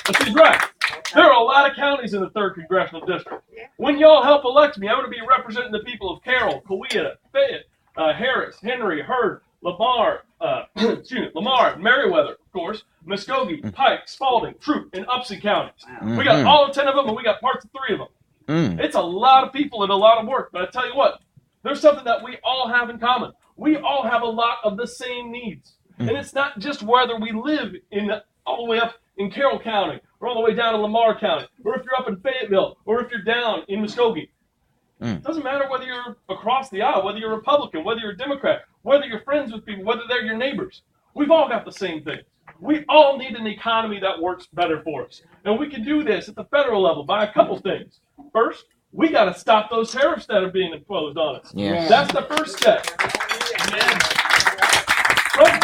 But she's right. There are a lot of counties in the 3rd Congressional District. When y'all help elect me, I'm going to be representing the people of Carroll, Coweta, Fayette, Harris, Henry, Hurd, Lamar, Lamar, Meriwether, of course, Muskogee, Pike, Spalding, Troup, and Upson counties. We got all 10 of them, and we got parts of 3 of them. It's a lot of people and a lot of work, but I tell you what, there's something that we all have in common. We all have a lot of the same needs. And it's not just whether we live in all the way up in Carroll County, or all the way down in Lamar County, or if you're up in Fayetteville, or if you're down in Muskogee. It doesn't matter whether you're across the aisle, whether you're a Republican, whether you're a Democrat, whether you're friends with people, whether they're your neighbors. We've all got the same thing. We all need an economy that works better for us. And we can do this at the federal level by a couple things. First, we got to stop those tariffs that are being imposed on us. Yeah. That's the first step. Fred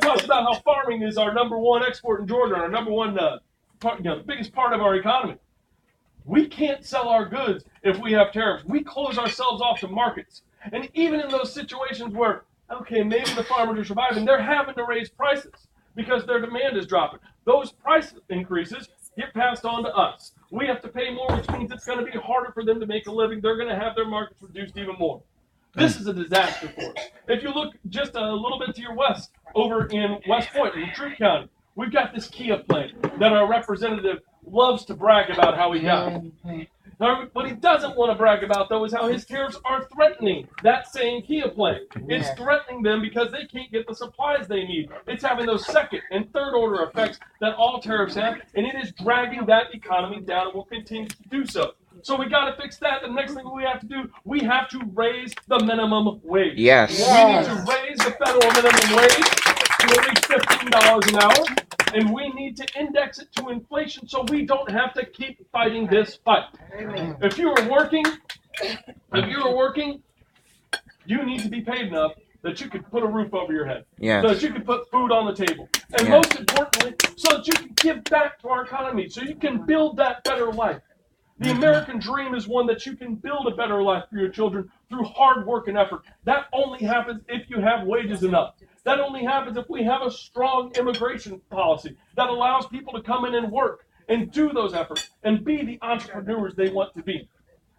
talks about how farming is our #1 export in Georgia, our #1, the biggest part of our economy. We can't sell our goods if we have tariffs. We close ourselves off to markets. And even in those situations where, okay, maybe the farmers are surviving, they're having to raise prices because their demand is dropping. Those price increases get passed on to us. We have to pay more, which means it's going to be harder for them to make a living. They're going to have their markets reduced even more. This is a disaster for us. If you look just a little bit to your west, over in West Point, in Troup County, we've got this Kia plant that our representative loves to brag about how he got. Now, what he doesn't want to brag about, though, is how his tariffs are threatening that same Kia plant. It's threatening them because they can't get the supplies they need. It's having those second and third order effects that all tariffs have, and it is dragging that economy down and will continue to do so. So we got to fix that. The next thing we have to do, we have to raise the minimum wage. Yes. We need to raise the federal minimum wage to at least $15 an hour, and we need to index it to inflation so we don't have to keep fighting this fight. Amen. If you are working, you need to be paid enough that you could put a roof over your head, so that you can put food on the table, and most importantly, so that you can give back to our economy, so you can build that better life. The American dream is one that you can build a better life for your children through hard work and effort. That only happens if you have wages enough. That only happens if we have a strong immigration policy that allows people to come in and work and do those efforts and be the entrepreneurs they want to be.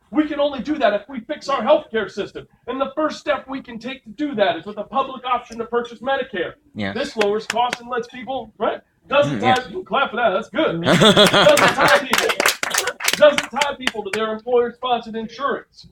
We can only do that if we fix our healthcare system. And the first step we can take to do that is with a public option to purchase Medicare. Yeah. This lowers costs and lets people, right? Doesn't tie people, clap for that, that's good. Doesn't tie people to their employer-sponsored insurance,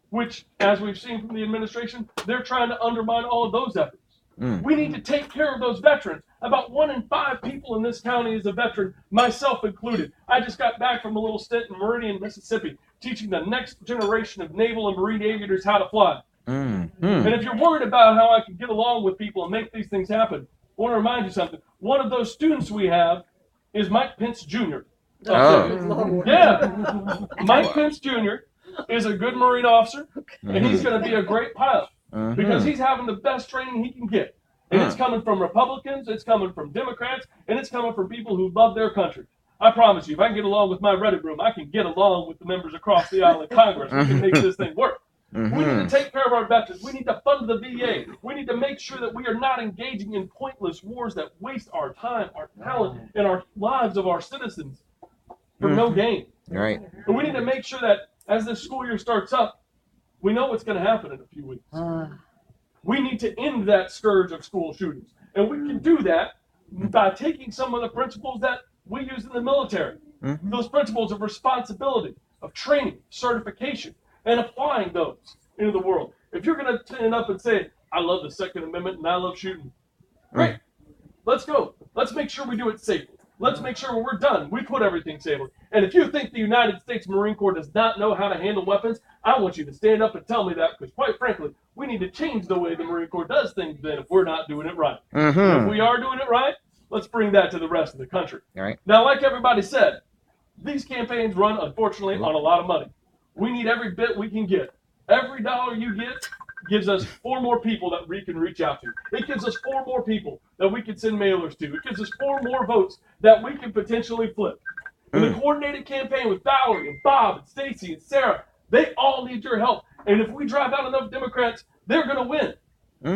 which, as we've seen from the administration, they're trying to undermine all of those efforts. We need to take care of those veterans. About 1 in 5 people in this county is a veteran, myself included. I just got back from a little stint in Meridian, Mississippi, teaching the next generation of naval and marine aviators how to fly. And if you're worried about how I can get along with people and make these things happen, I want to remind you something. One of those students we have is Mike Pence Jr. Yeah. Mike Pence Jr. is a good Marine officer, and he's going to be a great pilot because he's having the best training he can get. And it's coming from Republicans, it's coming from Democrats, and it's coming from people who love their country. I promise you, if I can get along with my Reddit room, I can get along with the members across the aisle in Congress. We can make this thing work. We need to take care of our veterans. We need to fund the VA. We need to make sure that we are not engaging in pointless wars that waste our time, our talent, and our lives of our citizens for no gain. Right. And we need to make sure that as this school year starts up, we know what's going to happen in a few weeks. We need to end that scourge of school shootings. And we can do that by taking some of the principles that we use in the military. Those principles of responsibility, of training, certification, and applying those into the world. If you're going to stand up and say, I love the Second Amendment and I love shooting, great. Let's go. Let's make sure we do it safely. Let's make sure when we're done, we put everything safely. And if you think the United States Marine Corps does not know how to handle weapons, I want you to stand up and tell me that, because quite frankly, we need to change the way the Marine Corps does things then if we're not doing it right. If we are doing it right, let's bring that to the rest of the country. Right. Now, like everybody said, these campaigns run, unfortunately, on a lot of money. We need every bit we can get. Every dollar you get gives us 4 more people that we can reach out to. It gives us 4 more people that we can send mailers to. It gives us 4 more votes that we can potentially flip. And the coordinated campaign with Valerie and Bob and Stacy and Sarah, they all need your help. And if we drive out enough Democrats, they're going to win.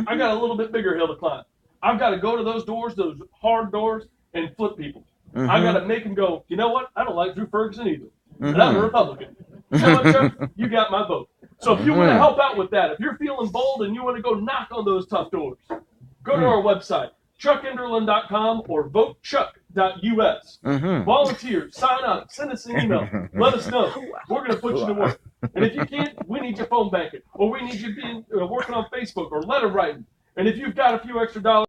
I got a little bit bigger hill to climb. I've got to go to those doors, those hard doors, and flip people. I got to make them go, you know what? I don't like Drew Ferguson either. And I'm a Republican. You know what, Chuck? You got my vote. So if you want to help out with that, if you're feeling bold and you want to go knock on those tough doors, go to our website, chuckenderlin.com or votechuck.us. Volunteer, sign up, send us an email. Let us know. We're going to put you to work. And if you can't, we need you phone banking, or we need you being working on Facebook or letter writing. And if you've got a few extra dollars,